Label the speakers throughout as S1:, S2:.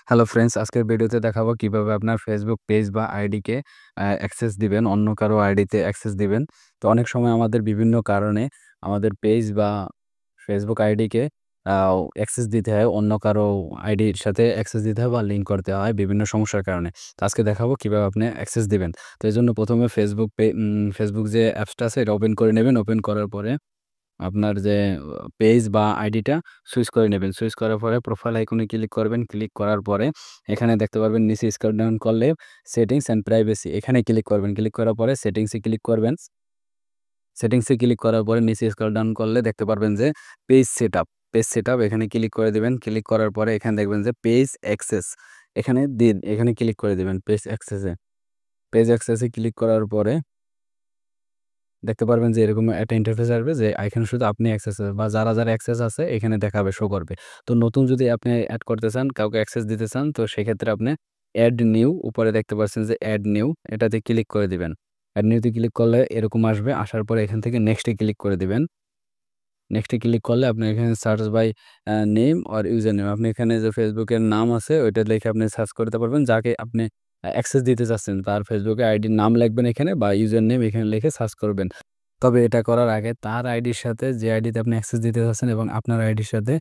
S1: Hello friends, আজকের ভিডিওতে দেখাবো কিভাবে আপনার ফেসবুক পেজ বা আইডিকে অ্যাক্সেস দিবেন, অন্য কারো আইডিতে অ্যাক্সেস দিবেন। তো অনেক সময় আমাদের বিভিন্ন কারণে আমাদের পেজ বা ফেসবুক আইডিকে অ্যাক্সেস দিতে হয়, অন্য কারো আইডির সাথে অ্যাক্সেস দিতে হয় বা লিঙ্ক করতে হয় বিভিন্ন সমস্যার কারণে। তো আজকে দেখাবো কিভাবে আপনি অ্যাক্সেস দিবেন। তো এজন্য ১ম এ ফেসবুক যে অ্যাপসটা আছে এটা ওপেন করে নেবেন। ওপেন করার পরে আপনার যে পেজ বা আইডিটা সুইচ করে নেবেন। সুইচ করার পরে প্রোফাইল আইকনে ক্লিক করবেন। ক্লিক করার পরে এখানে দেখতে পারবেন নিচে স্ক্রল ডাউন করলে সেটিংস অ্যান্ড প্রাইভেসি এখানে ক্লিক করবেন। ক্লিক করার পরে সেটিংসে ক্লিক করবেন। সেটিংসে ক্লিক করার পরে নিচে স্ক্রল ডাউন করলে দেখতে পারবেন যে পেজ সেটআপ এখানে ক্লিক করে দিবেন। ক্লিক করার পরে এখানে দেখবেন যে পেজ অ্যাক্সেস এখানে ক্লিক করে দিবেন পেজ অ্যাক্সেসে ক্লিক করার পরে দেখতে পারবেন যে এরকম একটা ইন্টারফেস আসবে যে এখানে শুধু আপনি অ্যাক্সেস বা যারা অ্যাক্সেস আছে এখানে দেখাবে, শো করবে। তো নতুন যদি আপনি এড করতে চান, কাউকে অ্যাক্সেস দিতে চান, তো সেক্ষেত্রে আপনি এড নিউ উপরে দেখতে পাচ্ছেন যে এড নিউ এটাতে ক্লিক করে দিবেন। এড নিউতে ক্লিক করলে এরকম আসবে। আসার পরে এখান থেকে নেক্সটে ক্লিক করে দিবেন। নেক্সটে ক্লিক করলে আপনার এখানে search by name or user name আপনি এখানে যে ফেসবুকের নাম আছে ওইটা লিখে আপনি সার্চ করতে পারবেন। যাকে আপনি অ্যাক্সেস দিতে চাচ্ছেন তার ফেসবুকে আইডির নাম লিখবেন এখানে বা ইউজার নেম এখানে লিখে সার্চ করবেন। তবে এটা করার আগে তার আইডির সাথে যে আইডিতে আপনি অ্যাক্সেস দিতে চাচ্ছেন এবং আপনার আইডির সাথে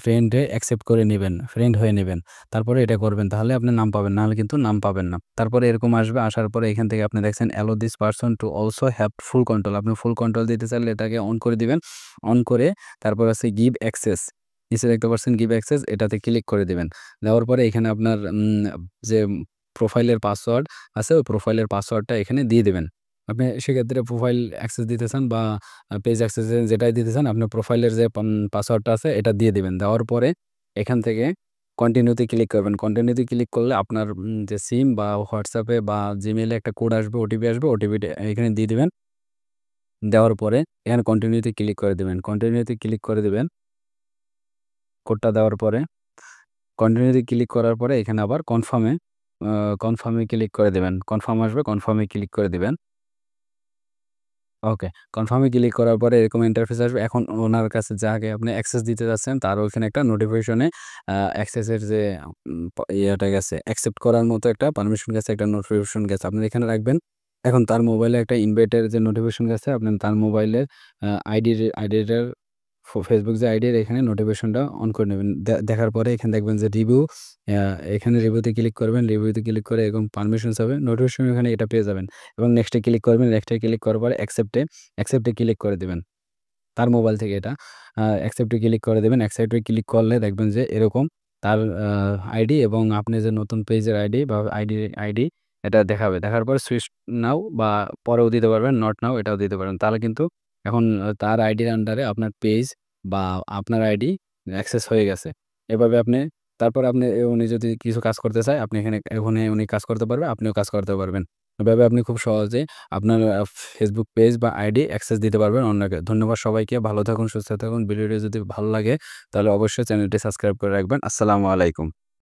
S1: ফ্রেন্ডে অ্যাকসেপ্ট করে নিবেন, ফ্রেন্ড হয়ে নিবেন। তারপরে এটা করবেন, তাহলে আপনি নাম পাবেন, নাহলে কিন্তু নাম পাবেন না। তারপরে এরকম আসবে, আসার পরে এখান থেকে আপনি দেখছেন allow this person to also have full control. আপনি ফুল কন্ট্রোল দিতে চাইলে এটাকে অন করে দিবেন। অন করে তারপর আছে গিভ অ্যাক্সেস, নিচে দেখতে পাচ্ছেন গিভ অ্যাক্সেস এটাতে ক্লিক করে দিবেন। দেওয়ার পরে এখানে আপনার যে প্রোফাইলের পাসওয়ার্ড আছে ওই প্রোফাইলের পাসওয়ার্ডটা এখানে দিয়ে দিবেন। আপনি সেক্ষেত্রে প্রোফাইল অ্যাক্সেস দিতে চান বা পেজ অ্যাক্সেস যেটাই দিতে চান, আপনার প্রোফাইলের যে পাসওয়ার্ডটা আছে এটা দিয়ে দিবেন। দেওয়ার পরে এখান থেকে কন্টিনিউতে ক্লিক করবেন। কন্টিনিউতে ক্লিক করলে আপনার যে সিম বা হোয়াটসঅ্যাপে বা জিমেইলে একটা কোড আসবে, ওটিপি আসবে। ওটিপিটা এখানে দিয়ে দিবেন। দেওয়ার পরে এখানে কন্টিনিউতে ক্লিক করে দিবেন। কন্টিনিউতে ক্লিক করে দিবেন। কোডটা দেওয়ার পরে কন্টিনিউতে ক্লিক করার পরে এখানে আবার কনফার্মে ক্লিক করে দিবেন। কনফার্ম আসবে, কনফার্মে ক্লিক করে দিবেন। ওকে। কনফার্ম এ ক্লিক করার পরে এরকম ইন্টারফেস আসবে। এখন ওনার কাছে যাকে আপনি অ্যাক্সেস দিতে যাচ্ছেন তার ওইখানে একটা নোটিফিকেশনে অ্যাক্সেস এর যে ইয়েটা গেছে, অ্যাকসেপ্ট করার মতো একটা পারমিশন গেছে, একটা নোটিফিকেশন গেছে। আপনি এখানে রাখবেন। এখন তার মোবাইলে একটা ইনভাইটের যে নোটিফিকেশন গেছে, আপনি তার মোবাইলের আইডিটার ফেসবুক যে আইডির এখানে নোটিফিকেশনটা অন করে নেবেন। দেখার পরে এখানে দেখবেন যে রিভিউ, আ এখানে রিভিউতে ক্লিক করবেন। রিভিউতে ক্লিক করে এরকম পারমিশনস হবে। নোটিফিকেশন এখানে এটা পেয়ে যাবেন এবং নেক্সট এ ক্লিক করবেন। নেক্সট এ ক্লিক করার পরে অ্যাকসেপ্ট এ ক্লিক করে দিবেন। তার মোবাইল থেকে এটা অ্যাকসেপ্ট এ ক্লিক করে দিবেন। অ্যাকসেপ্ট এ ক্লিক করলে দেখবেন যে এরকম তার আইডি এবং আপনি যে নতুন পেজের আইডি বা আইডি এটা দেখাবে। দেখার পর সুইচ নাও বা পরেও দিতে পারবেন, নট নাও এটাও দিতে পারেন। তাহলে কিন্তু এখন তার আইডির আন্ডারে আপনার পেজ বা আপনার আইডি অ্যাক্সেস হয়ে গেছে। এভাবে তারপরে উনি যদি কিছু কাজ করতে চায়, আপনি এখানে উনি কাজ করতে পারবে, আপনিও কাজ করতে পারবেন। এভাবে আপনি খুব সহজে আপনার ফেসবুক পেজ বা আইডি অ্যাক্সেস দিতে পারবেন অন্যকে। ধন্যবাদ সবাইকে। ভালো থাকুন, সুস্থ থাকুন। ভিডিওটি যদি ভালো লাগে তাহলে অবশ্যই চ্যানেলটি সাবস্ক্রাইব করে রাখবেন। আসসালামু আলাইকুম।